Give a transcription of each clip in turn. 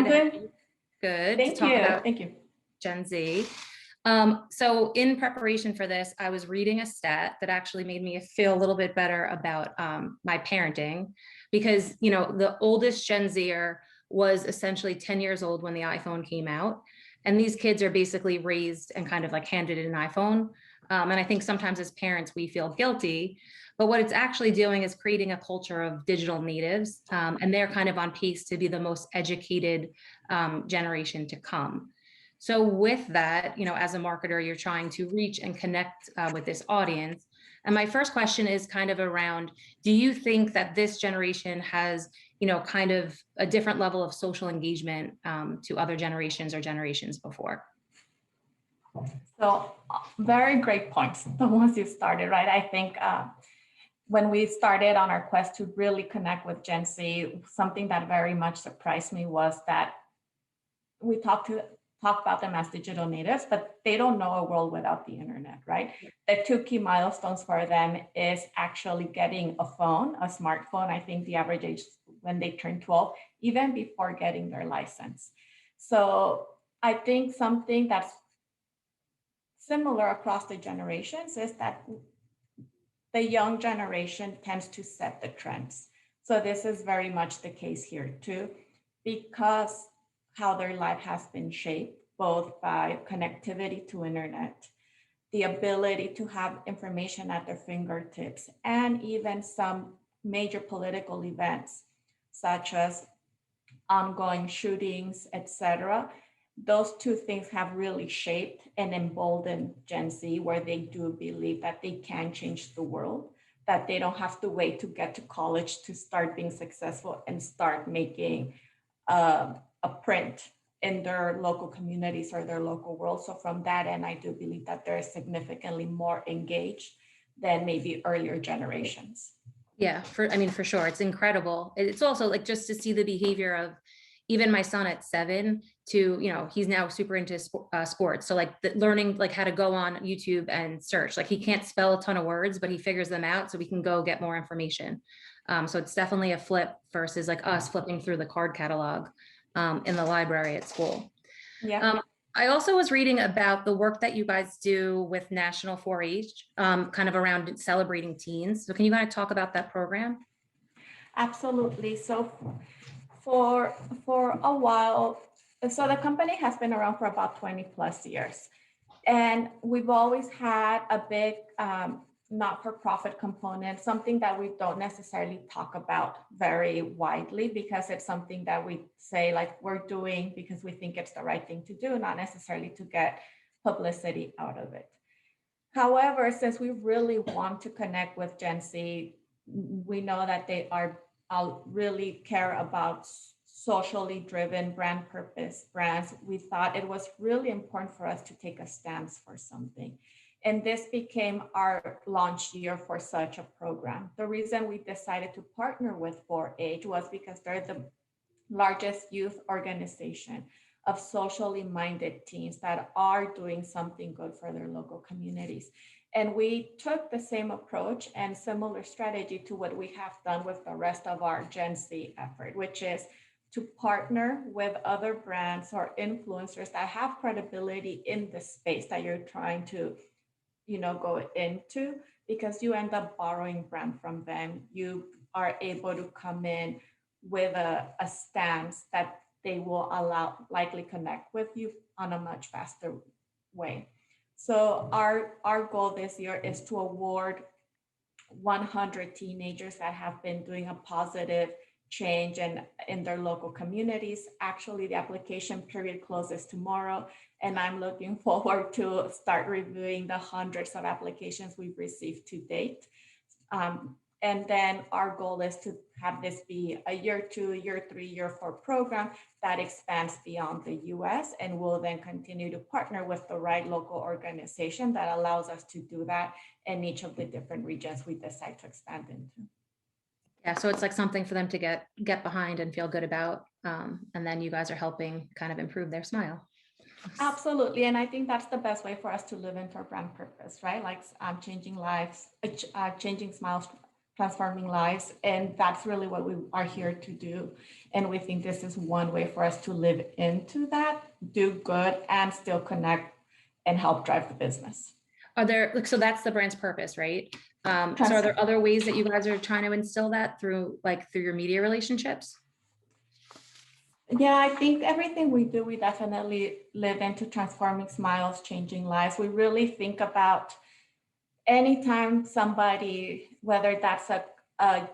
I'm to have good. you. Good. Thank To talk you. about Thank you. Gen Z. So in preparation for this, I was reading a stat that actually made me feel a little bit better about my parenting, because, you know, the oldest Gen Zer was essentially 10 years old when the iPhone came out. And these kids are basically raised and kind of like handed an iPhone. And I think sometimes as parents, we feel guilty. But what it's actually doing is creating a culture of digital natives. And they're kind of on pace to be the most educated generation to come. So with that, you know, as a marketer, you're trying to reach and connect with this audience. And my first question is kind of around, do you think that this generation has, you know, kind of a different level of social engagement to other generations or generations before? So very great points, the ones you started, right? I think when we started on our quest to really connect with Gen Z, something that very much surprised me was that we talk about them as digital natives, but they don't know a world without the internet, right? The two key milestones for them is actually getting a phone, a smartphone. I think the average age when they turn 12, even before getting their license. So I think something that's similar across the generations is that the young generation tends to set the trends. So this is very much the case here too, because how their life has been shaped, both by connectivity to internet, the ability to have information at their fingertips, and even some major political events, such as ongoing shootings, etc. Those two things have really shaped and emboldened Gen Z, where they do believe that they can change the world, that they don't have to wait to get to college to start being successful and start making a print in their local communities or their local world. So from that end, I do believe that they're significantly more engaged than maybe earlier generations. Yeah, for sure. It's incredible. It's also like just to see the behavior of even my son at 7 to, you know, he's now super into sports. So like learning like how to go on YouTube and search, like he can't spell a ton of words, but he figures them out so we can go get more information. So it's definitely a flip versus like us flipping through the card catalog in the library at school. Yeah. I also was reading about the work that you guys do with National 4-H, kind of around celebrating teens. So can you kind of talk about that program? Absolutely. So for a while, so the company has been around for about 20 plus years. And we've always had a big not-for-profit component, something that we don't necessarily talk about very widely, because it's something that we say like we're doing because we think it's the right thing to do, not necessarily to get publicity out of it. However, since we really want to connect with Gen Z, we know that they are really care about socially driven brand purpose brands. We thought it was really important for us to take a stance for something. And this became our launch year for such a program. The reason we decided to partner with 4-H was because they're the largest youth organization of socially minded teens that are doing something good for their local communities. And we took the same approach and similar strategy to what we have done with the rest of our Gen Z effort, which is to partner with other brands or influencers that have credibility in the space that you're trying to, you know, go into, because you end up borrowing brand from them. You are able to come in with a stance that they will likely connect with you on a much faster way. So our goal this year is to award 100 teenagers that have been doing a positive change in their local communities. Actually, the application period closes tomorrow, and I'm looking forward to start reviewing the hundreds of applications we've received to date. And then our goal is to have this be a year 2, year 3, year 4 program that expands beyond the US, and we'll then continue to partner with the right local organization that allows us to do that in each of the different regions we decide to expand into. Yeah, so it's like something for them to get behind and feel good about. And then you guys are helping kind of improve their smile. Absolutely. And I think that's the best way for us to live into our brand purpose, right? Like changing lives, changing smiles transforming lives. And that's really what we are here to do. And we think this is one way for us to live into that, do good, and still connect and help drive the business. Are there, so that's the brand's purpose, right? So are there other ways that you guys are trying to instill that through your media relationships? Yeah, I think everything we do, we definitely live into transforming smiles, changing lives. We really think about anytime somebody, whether that's a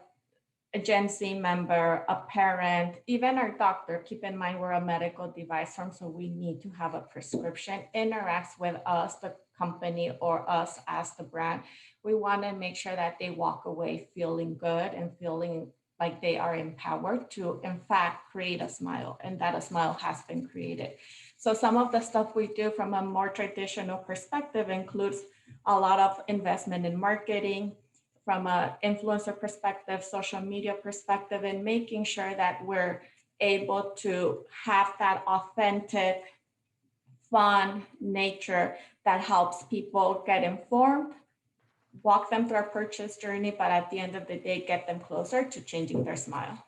Gen Z member, a parent, even our doctor, keep in mind we're a medical device firm, so we need to have a prescription, interacts with us, the company, or us as the brand. We want to make sure that they walk away feeling good and feeling like they are empowered to, in fact, create a smile, and that a smile has been created. So some of the stuff we do from a more traditional perspective includes a lot of investment in marketing, from an influencer perspective, social media perspective, and making sure that we're able to have that authentic, fun nature that helps people get informed, walk them through our purchase journey, but at the end of the day, get them closer to changing their smile.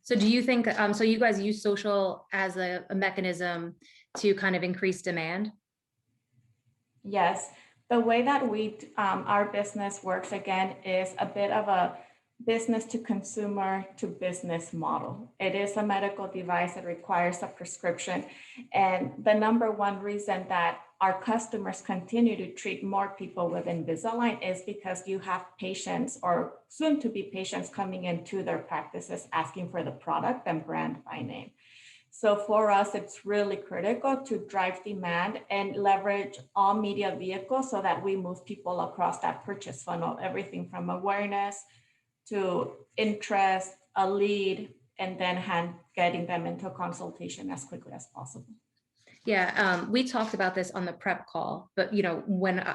So do you think, so you guys use social as a mechanism to kind of increase demand? Yes, the way that our business works again is a bit of a business to consumer to business model. It is a medical device that requires a prescription. And the number one reason that our customers continue to treat more people with Invisalign is because you have patients or soon to be patients coming into their practices asking for the product and brand by name. So for us, it's really critical to drive demand and leverage all media vehicles so that we move people across that purchase funnel, everything from awareness to interest, a lead, and then getting them into a consultation as quickly as possible. Yeah, we talked about this on the prep call, but when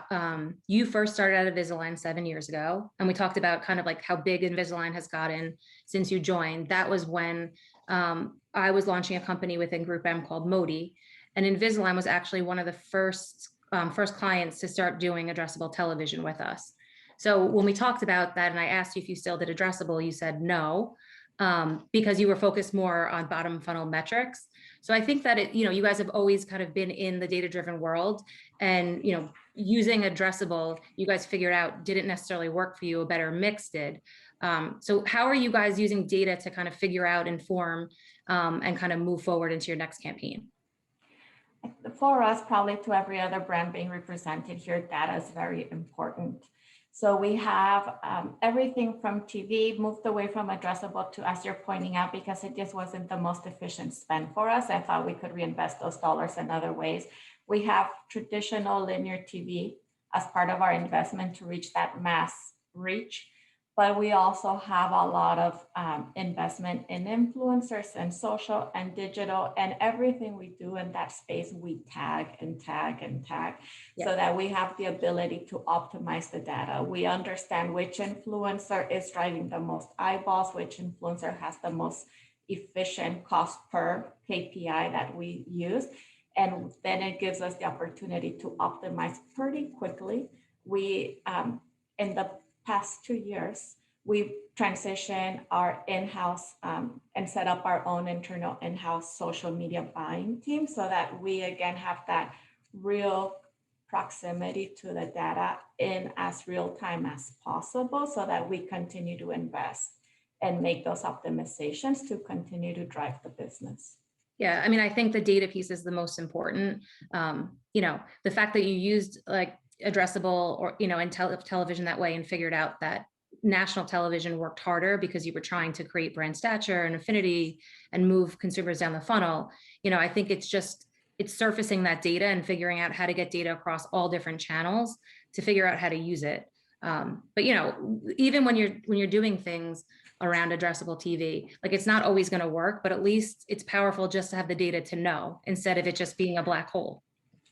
you first started at Invisalign 7 years ago, and we talked about kind of like how big Invisalign has gotten since you joined, that was when I was launching a company within Group M called Modi, and Invisalign was actually one of the first clients to start doing addressable television with us. So when we talked about that, and I asked you if you still did addressable, you said no, because you were focused more on bottom funnel metrics. So I think that you guys have always kind of been in the data-driven world, and using addressable, you guys figured out didn't necessarily work for you. A better mix did. So how are you guys using data to kind of figure out, inform, and kind of move forward into your next campaign? For us, probably to every other brand being represented here, data is very important. So we have everything from TV moved away from addressable to, as you're pointing out, because it just wasn't the most efficient spend for us. I thought we could reinvest those dollars in other ways. We have traditional linear TV as part of our investment to reach that mass reach. But we also have a lot of investment in influencers and social and digital, and everything we do in that space, we tag and tag and tag, yes, so that we have the ability to optimize the data. We understand which influencer is driving the most eyeballs, which influencer has the most efficient cost per KPI that we use. And then it gives us the opportunity to optimize pretty quickly. We, in the past 2 years, we transitioned our in-house and set up our own internal in-house social media buying team so that we again have that real proximity to the data in as real time as possible so that we continue to invest and make those optimizations to continue to drive the business. Yeah, I mean, I think the data piece is the most important. The fact that you used like addressable or in television that way and figured out that national television worked harder because you were trying to create brand stature and affinity and move consumers down the funnel. I think it's surfacing that data and figuring out how to get data across all different channels to figure out how to use it. But even when you're doing things around addressable TV, like it's not always going to work, but at least it's powerful just to have the data to know instead of it just being a black hole.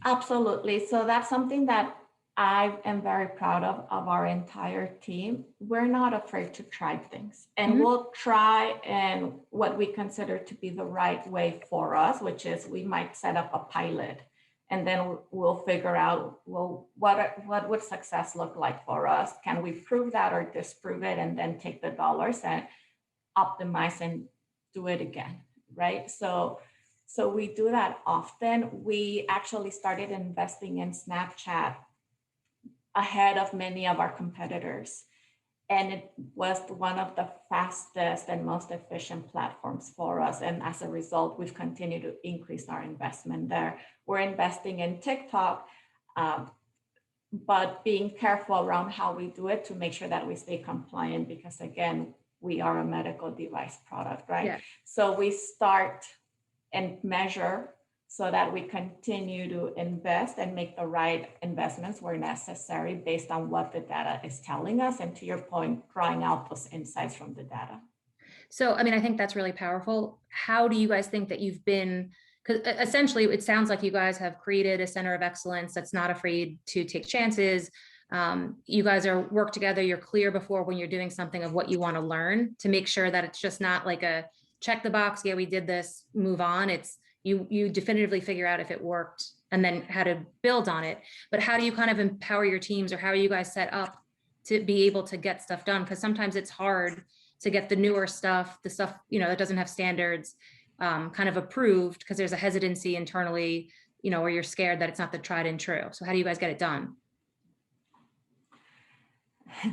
Absolutely. So that's something that I am very proud of our entire team. We're not afraid to try things, and we'll try in what we consider to be the right way for us, which is we might set up a pilot And then we'll figure out, well, what would success look like for us? Can we prove that or disprove it, and then take the dollars and optimize and do it again, right? So we do that often. We actually started investing in Snapchat ahead of many of our competitors. And it was one of the fastest and most efficient platforms for us. And as a result, we've continued to increase our investment there. We're investing in TikTok, but being careful around how we do it to make sure that we stay compliant, because again, we are a medical device product, right? Yeah. So we start and measure so that we continue to invest and make the right investments where necessary based on what the data is telling us. And to your point, drawing out those insights from the data. So, I mean, I think that's really powerful. How do you guys think that you've been, because essentially it sounds like you guys have created a center of excellence that's not afraid to take chances. You guys are work together. You're clear before when you're doing something of what you want to learn, to make sure that it's just not like a check the box. Yeah, we did this, move on. It's you definitively figure out if it worked and then how to build on it. But how do you kind of empower your teams, or how are you guys set up to be able to get stuff done? Because sometimes it's hard to get the newer stuff, the stuff, that doesn't have standards, kind of approved, because there's a hesitancy internally, or you're scared that it's not the tried and true. So how do you guys get it done?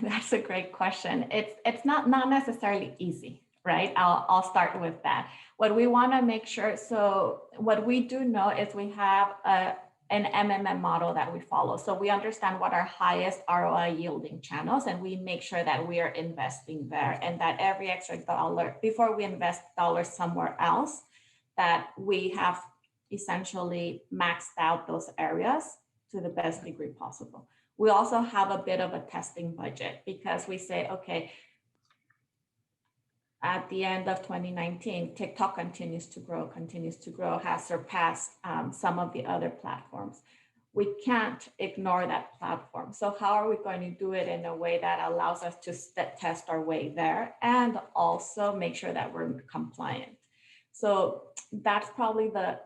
That's a great question. It's not necessarily easy, right? I'll start with that. What we want to make sure, so what we do know is we have an MMM model that we follow. So we understand what our highest ROI yielding channels, and we make sure that we are investing there, and that every extra dollar, before we invest dollars somewhere else, that we have essentially maxed out those areas to the best degree possible. We also have a bit of a testing budget, because we say, okay, at the end of 2019, TikTok continues to grow, has surpassed some of the other platforms. We can't ignore that platform. So how are we going to do it in a way that allows us to test our way there and also make sure that we're compliant? So that's probably the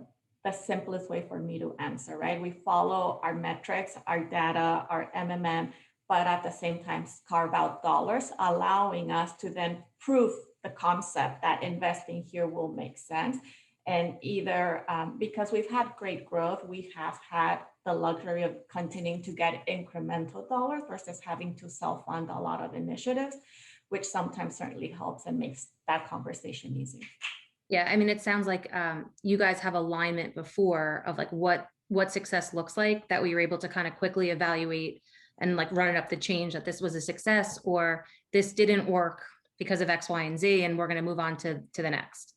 simplest way for me to answer, right? We follow our metrics, our data, our MMM, but at the same time carve out dollars, allowing us to then prove the concept that investing here will make sense. And either because we've had great growth, we have had the luxury of continuing to get incremental dollars versus having to self-fund a lot of initiatives, which sometimes certainly helps and makes that conversation easy. Yeah, I mean, it sounds like you guys have alignment before of like what success looks like, that we were able to kind of quickly evaluate and like run it up the change that this was a success, or this didn't work because of X, Y, and Z, and we're going to move on to the next.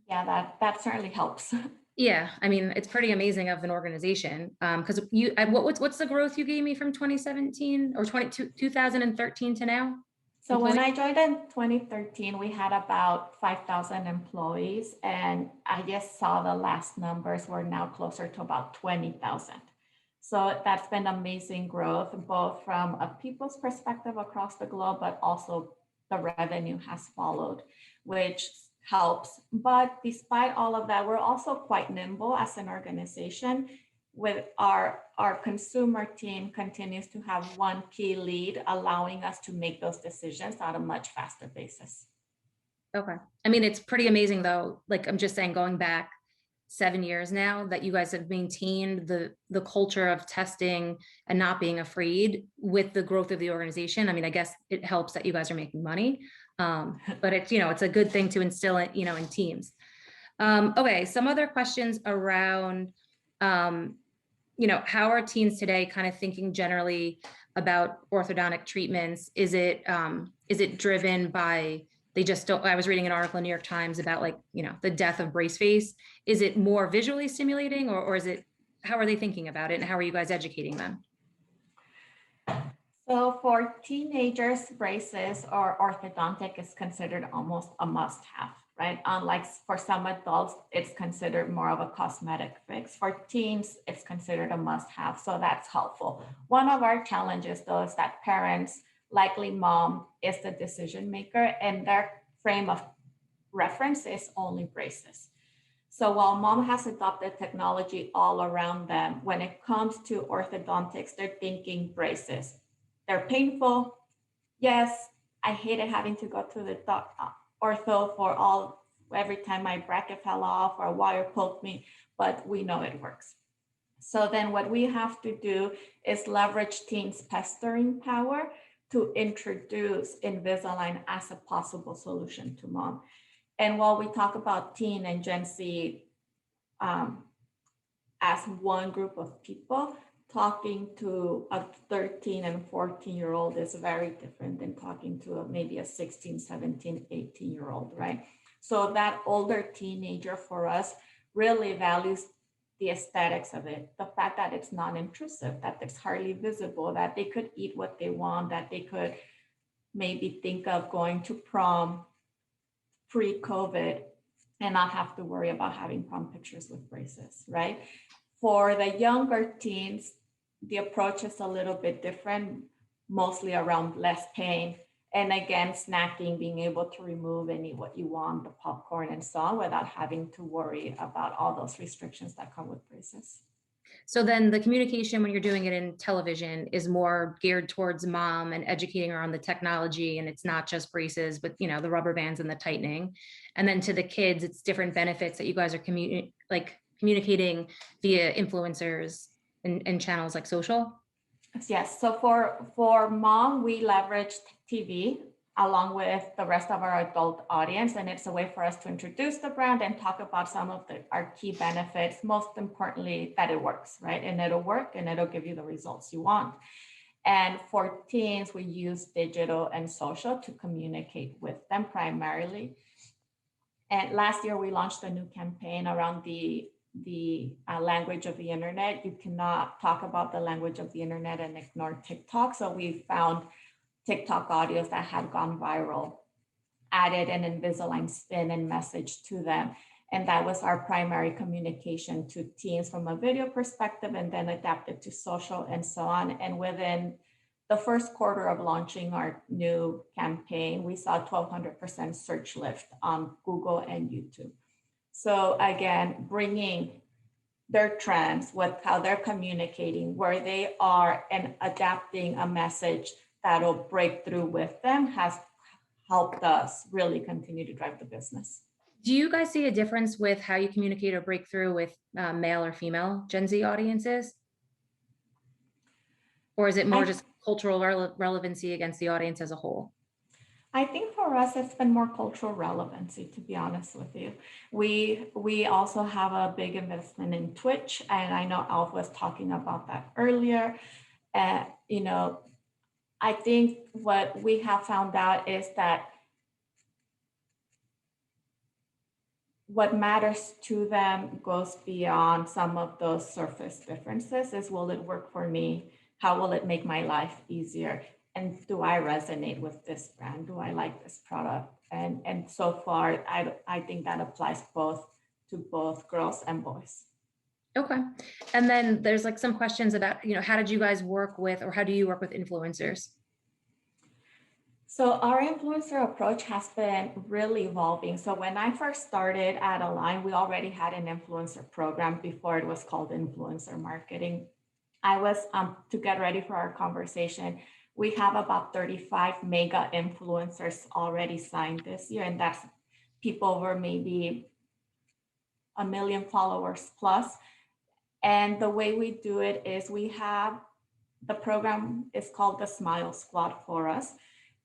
Yeah, that certainly helps. Yeah, I mean, it's pretty amazing of an organization. Because what's the growth you gave me from 2017 or 2013 to now? So when I joined in 2013, we had about 5,000 employees, and I just saw the last numbers were now closer to about 20,000. So that's been amazing growth, both from a people's perspective across the globe, but also the revenue has followed, which helps. But despite all of that, we're also quite nimble as an organization. With our consumer team continues to have one key lead, allowing us to make those decisions on a much faster basis. Okay. I mean, it's pretty amazing though. Like I'm just saying, going back 7 years now, that you guys have maintained the culture of testing and not being afraid with the growth of the organization. I mean, I guess it helps that you guys are making money, but it's, it's a good thing to instill it, in teams. Okay. Some other questions around, how are teens today kind of thinking generally about orthodontic treatments? Is it driven by, they just don't, I was reading an article in New York Times about the death of brace face. Is it more visually stimulating, or is it, how are they thinking about it, and how are you guys educating them? So for teenagers, braces or orthodontic is considered almost a must-have, right? Unlike for some adults, it's considered more of a cosmetic fix. For teens, it's considered a must-have, so that's helpful. One of our challenges, though, is that parents, likely mom, is the decision maker, and their frame of reference is only braces. So while mom has adopted technology all around them, when it comes to orthodontics, they're thinking braces. They're painful. Yes, I hated having to go to the ortho for every time my bracket fell off or a wire poked me, but we know it works. So then what we have to do is leverage teens' pestering power to introduce Invisalign as a possible solution to mom. And while we talk about teen and Gen Z um, as one group of people, talking to a 13 and 14-year-old is very different than talking to maybe a 16, 17, 18-year-old, right? So that older teenager for us really values the aesthetics of it, the fact that it's non-intrusive, that it's hardly visible, that they could eat what they want, that they could maybe think of going to prom pre-COVID and not have to worry about having prom pictures with braces, right? For the younger teens, the approach is a little bit different, mostly around less pain. And again, snacking, being able to remove any what you want, the popcorn and so on, without having to worry about all those restrictions that come with braces. So then the communication when you're doing it in television is more geared towards mom and educating her on the technology, and it's not just braces, but you know, the rubber bands and the tightening. And then to the kids, it's different benefits that you guys are communicating via influencers and channels like social. Yes. So for mom, we leveraged TV along with the rest of our adult audience, and it's a way for us to introduce the brand and talk about some of our key benefits. Most importantly, that it works, right? And it'll work, and it'll give you the results you want. And for teens, we use digital and social to communicate with them primarily. And last year, we launched a new campaign around the language of the internet. You cannot talk about the language of the internet and ignore TikTok. So we found TikTok audios that had gone viral, added an Invisalign spin and message to them. And that was our primary communication to teens from a video perspective, and then adapted to social and so on. And within the first quarter of launching our new campaign, we saw 1,200% search lift on Google and YouTube. So again, bringing their trends with how they're communicating, where they are, and adapting a message that'll break through with them has helped us really continue to drive the business. Do you guys see a difference with how you communicate or break through with male or female Gen Z audiences? Or is it more just cultural relevancy against the audience as a whole? I think for us, it's been more cultural relevancy, to be honest with you. We also have a big investment in Twitch, and I know Alf was talking about that earlier. You know, I think what we have found out is that what matters to them goes beyond some of those surface differences. Is, will it work for me? How will it make my life easier? And do I resonate with this brand? Do I like this product? And so far, I think that applies to both girls and boys. Okay. And then there's like some questions about, you know, how did you guys work with, or how do you work with influencers? So our influencer approach has been really evolving. So when I first started at Align, we already had an influencer program before it was called influencer marketing. I was, to get ready for our conversation, we have about 35 mega influencers already signed this year. And that's people over maybe 1 million followers plus. And the way we do it is we have, the program is called the Smile Squad for us.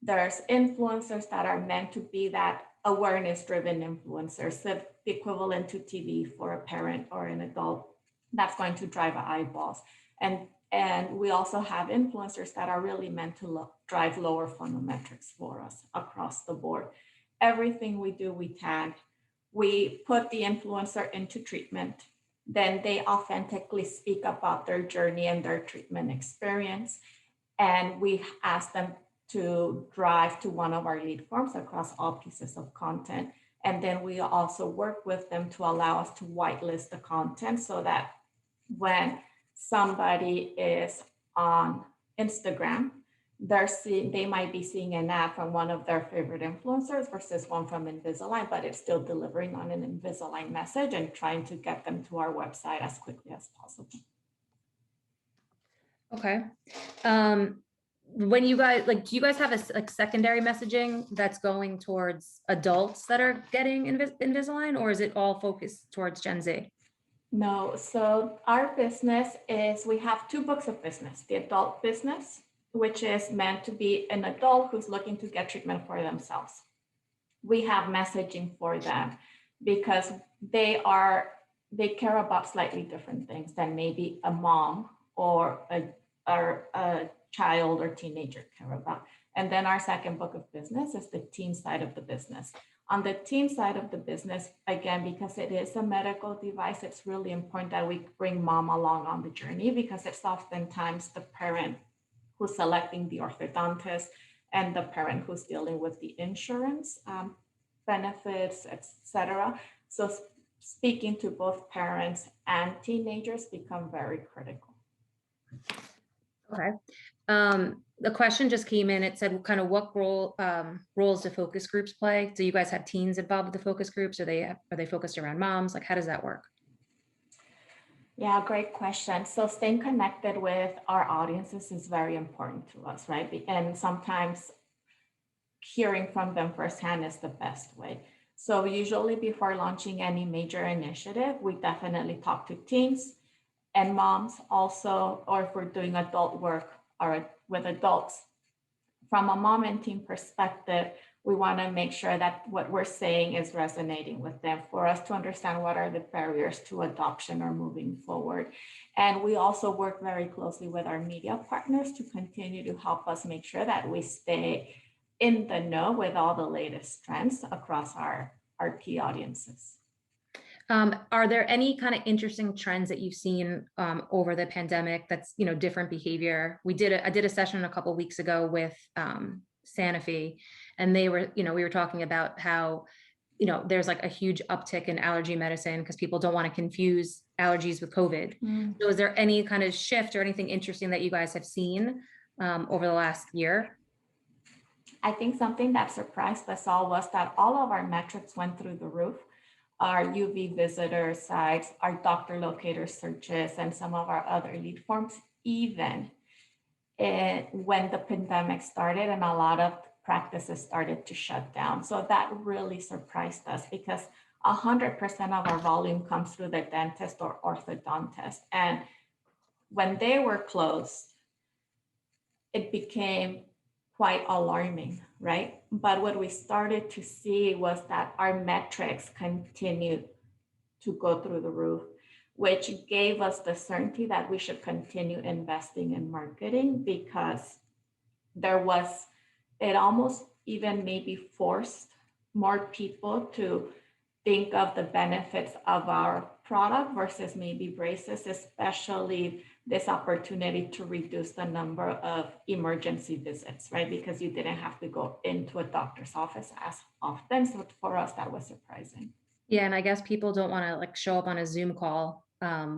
There's influencers that are meant to be that awareness-driven influencers, so the equivalent to TV for a parent or an adult that's going to drive eyeballs. And we also have influencers that are really meant to drive lower funnel metrics for us across the board. Everything we do, we tag. We put the influencer into treatment. Then they authentically speak about their journey and their treatment experience. And we ask them to drive to one of our lead forms across all pieces of content. And then we also work with them to allow us to whitelist the content so that when somebody is on Instagram they might be seeing an ad from one of their favorite influencers versus one from Invisalign, but it's still delivering on an Invisalign message and trying to get them to our website as quickly as possible. Okay. When you guys, like, do you guys have a secondary messaging that's going towards adults that are getting Invisalign, or is it all focused towards Gen Z? No, so our business is, we have two books of business: the adult business, which is meant to be an adult who's looking to get treatment for themselves. We have messaging for them because they care about slightly different things than maybe a mom or a child or teenager care about. And then our second book of business is the teen side of the business. On the teen side of the business, again, because it is a medical device, it's really important that we bring mom along on the journey, because it's oftentimes the parent who's selecting the orthodontist and the parent who's dealing with the insurance benefits, etc. So speaking to both parents and teenagers become very critical. Okay. The question just came in. It said, kind of what roles do focus groups play? Do you guys have teens involved with the focus groups? Are they focused around moms? Like, how does that work? Yeah, great question. So staying connected with our audiences is very important to us, right? And sometimes hearing from them firsthand is the best way. So usually before launching any major initiative, we definitely talk to teens and moms also, or if we're doing adult work or with adults. From a mom and teen perspective, we want to make sure that what we're saying is resonating with them, for us to understand what are the barriers to adoption or moving forward. And we also work very closely with our media partners to continue to help us make sure that we stay in the know with all the latest trends across our key audiences. Are there any kind of interesting trends that you've seen over the pandemic that's, different behavior? I did a session a couple of weeks ago with Sanofi, and they were, we were talking about how, there's like a huge uptick in allergy medicine because people don't want to confuse allergies with COVID. So is there any kind of shift or anything interesting that you guys have seen over the last year? I think something that surprised us all was that all of our metrics went through the roof. Our UV visitor sites, our doctor locator searches, and some of our other lead forms, even when the pandemic started and a lot of practices started to shut down. So that really surprised us, because 100% of our volume comes through the dentist or orthodontist. And when they were closed, it became quite alarming, right? But what we started to see was that our metrics continued to go through the roof, which gave us the certainty that we should continue investing in marketing, because it almost even maybe forced more people to think of the benefits of our product versus maybe braces, especially this opportunity to reduce the number of emergency visits, right? Because you didn't have to go into a doctor's office as often. So for us, that was surprising. Yeah, and I guess people don't want to like show up on a Zoom call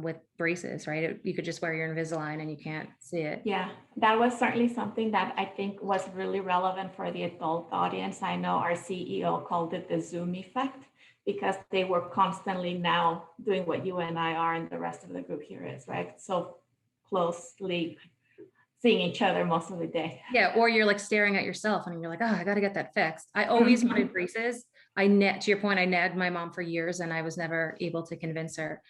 with braces, right? You could just wear your Invisalign and you can't see it. Yeah, that was certainly something that I think was really relevant for the adult audience. I know our CEO called it the Zoom effect, because they were constantly now doing what you and I are and the rest of the group here is, right? So closely seeing each other most of the day. Yeah, or you're like staring at yourself and you're like, oh, I got to get that fixed. I always wanted braces. To your point, I nagged my mom for years and I was never able to convince her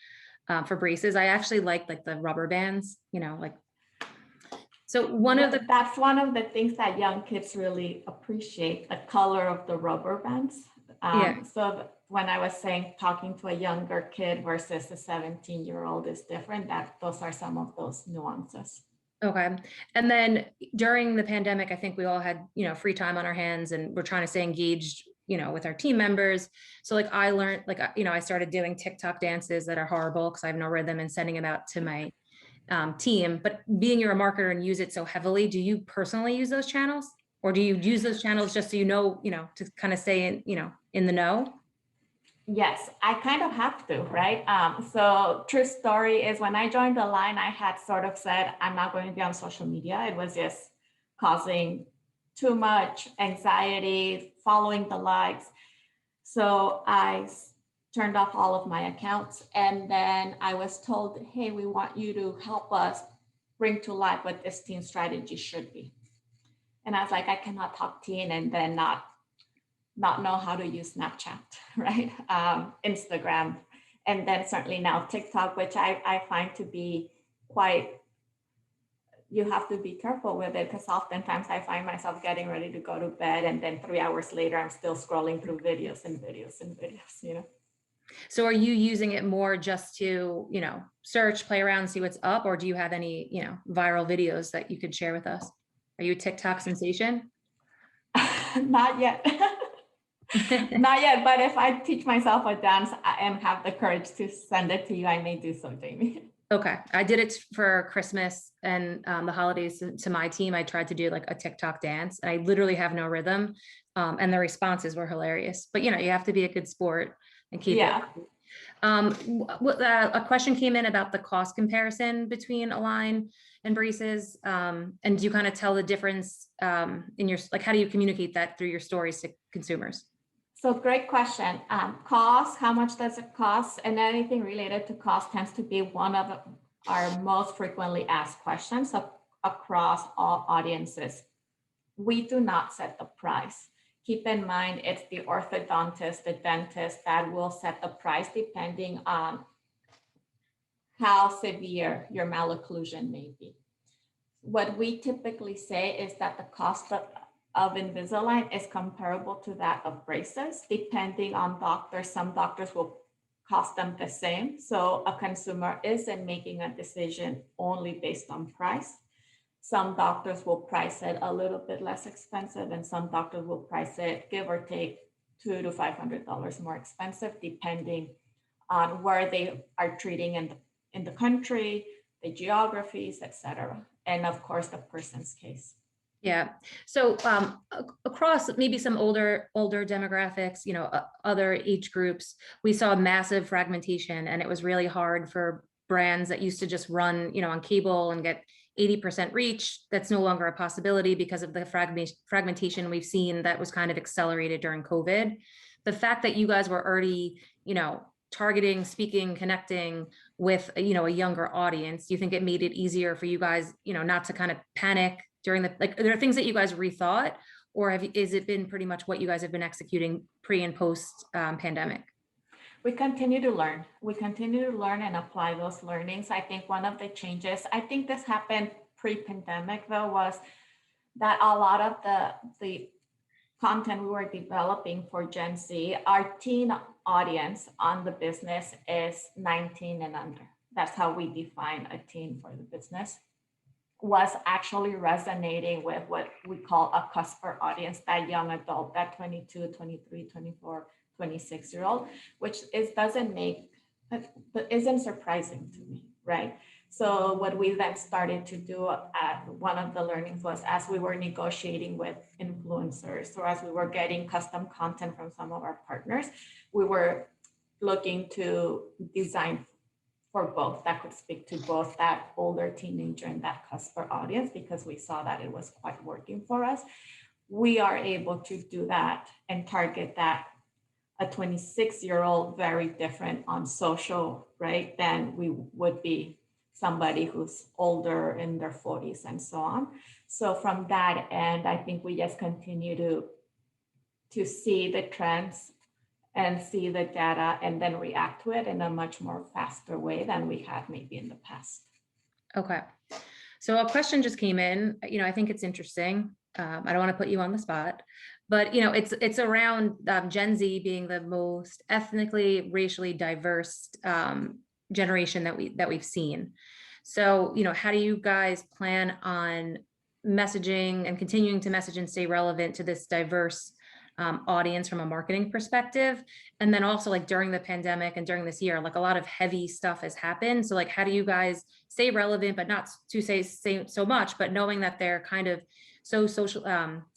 for braces. I actually like the rubber bands, so that's one of the things that young kids really appreciate, the color of the rubber bands. So when I was saying talking to a younger kid versus a 17-year-old is different, those are some of those nuances. Okay. And then during the pandemic, I think we all had, free time on our hands and we're trying to stay engaged, with our team members. So I learned, I started doing TikTok dances that are horrible because I have no rhythm, and sending them out to my team. But being you're a marketer and use it so heavily, do you personally use those channels, or do you use those channels just so to kind of stay in the know? Yes, I kind of have to, right? So true story is, when I joined the line, I had sort of said, I'm not going to be on social media. It was just causing too much anxiety, following the likes. So turned off all of my accounts. And then I was told, hey, we want you to help us bring to life what this teen strategy should be. And I was like, I cannot talk teen and then not know how to use Snapchat, right? Instagram, and then certainly now TikTok, which I find to be quite, you have to be careful with it, because oftentimes I find myself getting ready to go to bed and then 3 hours later, I'm still scrolling through videos and videos and videos, you know? So are you using it more just to, search, play around, see what's up? Or do you have any, viral videos that you could share with us? Are you a TikTok sensation? Not yet. Not yet, but if I teach myself a dance and have the courage to send it to you, I may do so, Jamie. Okay. I did it for Christmas and the holidays to my team. I tried to do like a TikTok dance. I literally have no rhythm. And the responses were hilarious, but you have to be a good sport and keep it. A question came in about the cost comparison between Align and braces. And do you kind of tell the difference in your, like, how do you communicate that through your stories to consumers? So great question. Cost, how much does it cost? And anything related to cost tends to be one of our most frequently asked questions across all audiences. We do not set the price. Keep in mind, it's the orthodontist, the dentist that will set the price depending on how severe your malocclusion may be. What we typically say is that the cost of Invisalign is comparable to that of braces, depending on doctors. Some doctors will cost them the same. So a consumer isn't making a decision only based on price. Some doctors will price it a little bit less expensive, and some doctors will price it, give or take, $200 to $500 more expensive, depending on where they are treating in the country, the geographies, etc., and of course the person's case. Yeah. So across maybe some older demographics, other age groups, we saw massive fragmentation, and it was really hard for brands that used to just run, on cable and get 80% reach. That's no longer a possibility because of the fragmentation we've seen that was kind of accelerated during COVID. The fact that you guys were already, targeting, speaking, connecting with, a younger audience, do you think it made it easier for you guys, not to kind of panic during are there things that you guys rethought, or is it been pretty much what you guys have been executing pre and post pandemic? We continue to learn. We continue to learn and apply those learnings. I think one of the changes, I think this happened pre-pandemic though, was that a lot of the content we were developing for Gen Z, our teen audience on the business is 19 and under. That's how we define a teen for the business, was actually resonating with what we call a cusper audience, that young adult, that 22, 23, 24, 26-year-old, which isn't surprising to me, right? So what we then started to do, one of the learnings was, as we were negotiating with influencers, or as we were getting custom content from some of our partners, we were looking to design for both, that could speak to both that older teenager and that cusper audience, because we saw that it was quite working for us. We are able to do that and target that a 26-year-old very different on social, right, than we would be somebody who's older in their 40s and so on. So from that end, I think we just continue to see the trends and see the data and then react to it in a much more faster way than we had maybe in the past. Okay. So a question just came in, I think it's interesting. I don't want to put you on the spot, but it's around Gen Z being the most ethnically, racially diverse generation that we've seen. So, how do you guys plan on messaging and continuing to message and stay relevant to this diverse audience from a marketing perspective? And then also, like, during the pandemic and during this year, like, a lot of heavy stuff has happened. So like, how do you guys stay relevant, but not to say so much, but knowing that they're kind of so social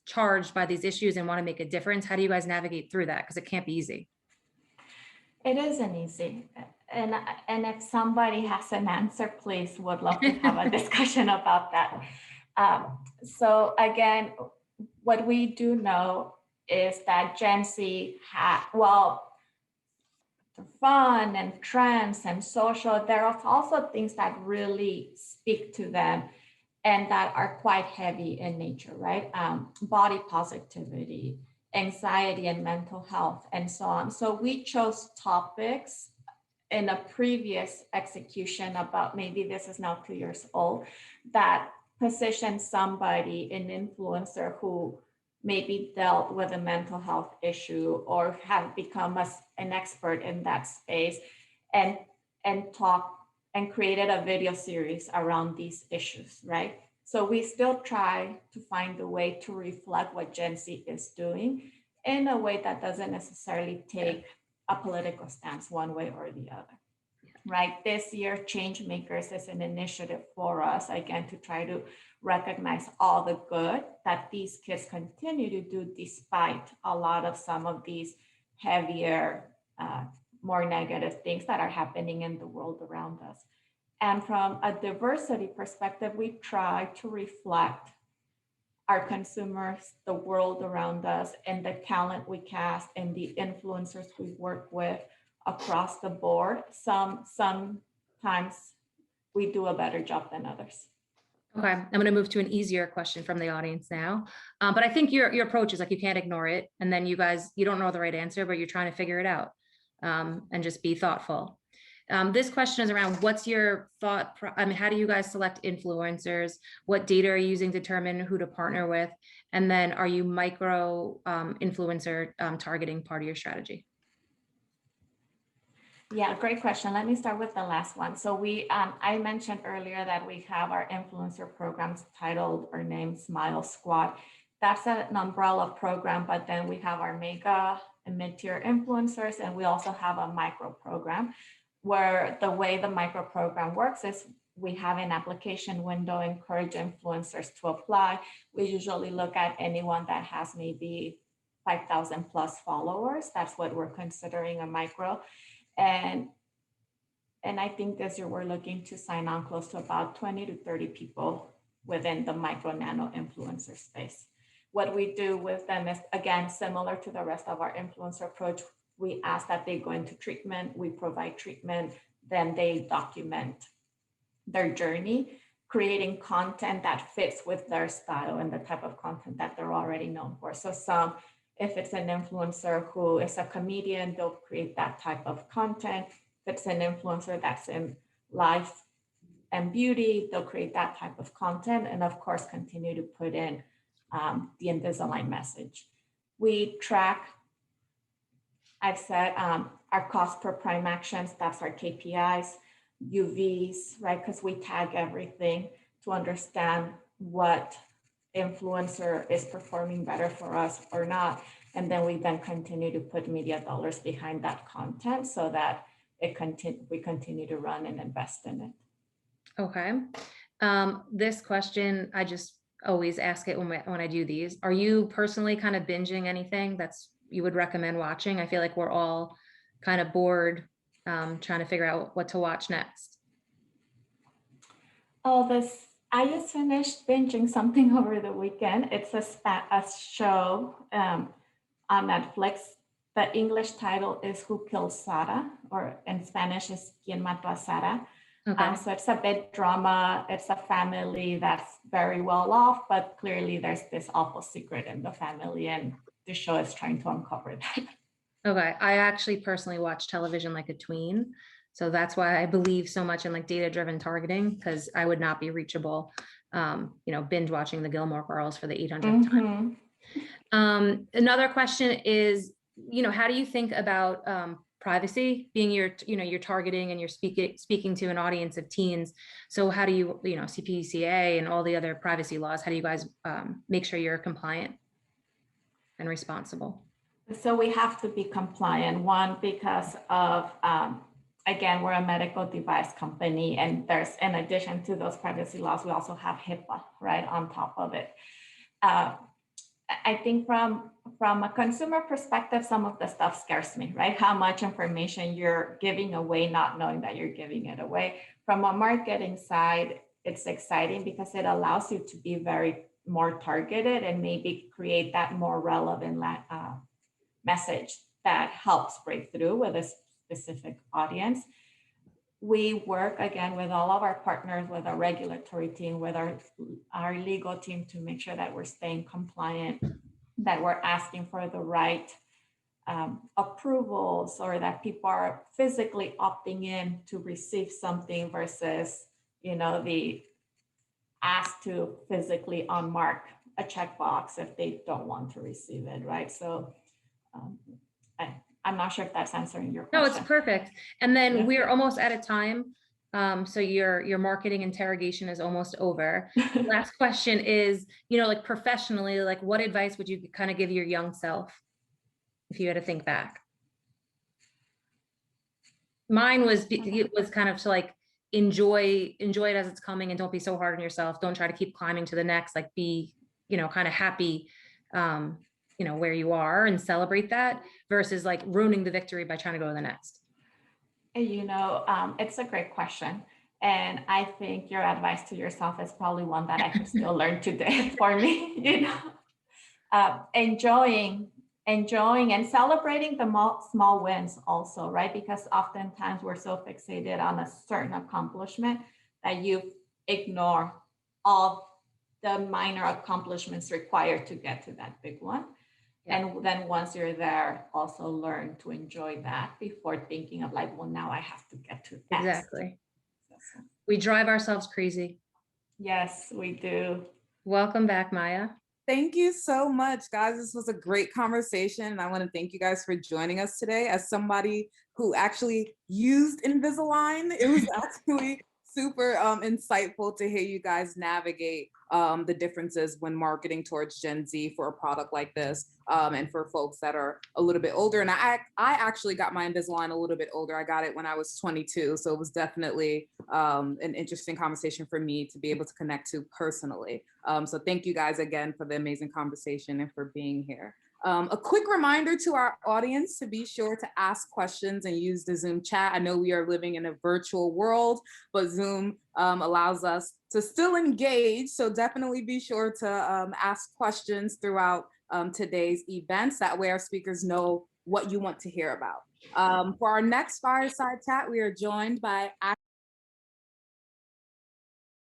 charged by these issues and want to make a difference? How do you guys navigate through that? Because it can't be easy. It isn't easy. And if somebody has an answer, please, would love to have a discussion about that. So again, what we do know is that Gen Z fun and trends and social, there are also things that really speak to them and that are quite heavy in nature, right? Body positivity, anxiety and mental health, and so on. So we chose topics in a previous execution about, maybe this is now 2 years old, that position somebody, an influencer who maybe dealt with a mental health issue or have become an expert in that space, and talk and created a video series around these issues, right? So we still try to find a way to reflect what Gen Z is doing in a way that doesn't necessarily take a political stance one way or the other, right? This year, Change Makers is an initiative for us, again, to try to recognize all the good that these kids continue to do despite a lot of some of these heavier, more negative things that are happening in the world around us. And from a diversity perspective, we try to reflect our consumers, the world around us, and the talent we cast and the influencers we work with across the board. Sometimes we do a better job than others. Okay, I'm going to move to an easier question from the audience now. But I think your approach is like, you can't ignore it. And then you don't know the right answer, but you're trying to figure it out, and just be thoughtful. This question is around, what's your thought? How do you guys select influencers? What data are you using to determine who to partner with? And then are you micro influencer targeting part of your strategy? Yeah, great question. Let me start with the last one. So I mentioned earlier that we have our influencer programs titled or named Smile Squad. That's an umbrella program, but then we have our mega and mid-tier influencers, and we also have a micro program, where the way the micro program works is we have an application window, encourage influencers to apply. We usually look at anyone that has maybe 5,000 plus followers. That's what we're considering a micro. And I think this year we're looking to sign on close to about 20 to 30 people within the micro nano influencer space. What we do with them is, again, similar to the rest of our influencer approach. We ask that they go into treatment, we provide treatment, then they document their journey, creating content that fits with their style and the type of content that they're already known for. So if it's an influencer who is a comedian, they'll create that type of content. If it's an influencer that's in life and beauty, they'll create that type of content. And of course, continue to put in the Invisalign message. We track, I've said, our cost per prime actions, that's our KPIs, UVs, right? Because we tag everything to understand what influencer is performing better for us or not. And then we continue to put media dollars behind that content so that we continue to run and invest in it. Okay. This question, I just always ask it when I do these. Are you personally kind of binging anything you would recommend watching? I feel like we're all kind of bored, trying to figure out what to watch next. I just finished binging something over the weekend. It's a show on Netflix. The English title is Who Killed Sarah, or in Spanish is Quien Mató a Sarah. Okay. So it's a bit drama. It's a family that's very well off, but clearly there's this awful secret in the family, and the show is trying to uncover that. Okay. I actually personally watch television like a tween. So that's why I believe so much in like data-driven targeting, because I would not be reachable, binge watching the Gilmore Girls for the 800th time. Another question is, how do you think about privacy, being you're targeting and you're speaking to an audience of teens? So how do you, CPCA and all the other privacy laws, how do you guys make sure you're compliant and responsible? So we have to be compliant, one, because of, again, we're a medical device company, and there's, in addition to those privacy laws, we also have HIPAA, right, on top of it. I think from a consumer perspective, some of the stuff scares me, right? How much information you're giving away, not knowing that you're giving it away. From a marketing side, it's exciting because it allows you to be very more targeted and maybe create that more relevant message that helps break through with a specific audience. We work again with all of our partners, with our regulatory team, with our legal team to make sure that we're staying compliant, that we're asking for the right approvals, or that people are physically opting in to receive something versus, the ask to physically unmark a checkbox if they don't want to receive it, right? So I'm not sure if that's answering your No, question. it's perfect. And then Yeah. we're almost out of time. So your marketing interrogation is almost over. Last question is, like professionally, like what advice would you kind of give your young self if you had to think back? Mine was, it was kind of to like enjoy it as it's coming, and don't be so hard on yourself. Don't try to keep climbing to the next, like be, kind of happy, where you are, and celebrate that versus like ruining the victory by trying to go to the next. It's a great question. And I think your advice to yourself is probably one that I could still learn today for me, enjoying and celebrating the small wins also, right? Because oftentimes we're so fixated on a certain accomplishment that you ignore all the minor accomplishments required to get to that big one. Yeah. And then once you're there, also learn to enjoy that before thinking of like, well, now I have to get to X. Exactly. We drive ourselves crazy. Yes, we do. Welcome back, Maya. Thank you so much, guys. This was a great conversation. And I want to thank you guys for joining us today. As somebody who actually used Invisalign, it was actually super insightful to hear you guys navigate the differences when marketing towards Gen Z for a product like this, and for folks that are a little bit older. And I actually got my Invisalign a little bit older. I got it when I was 22. So it was definitely an interesting conversation for me to be able to connect to personally. So thank you guys again for the amazing conversation and for being here. A quick reminder to our audience to be sure to ask questions and use the Zoom chat. I know we are living in a virtual world, but Zoom allows us to still engage. So definitely be sure to ask questions throughout today's events. That way our speakers know what you want to hear about. For our next Fireside Chat, we are joined by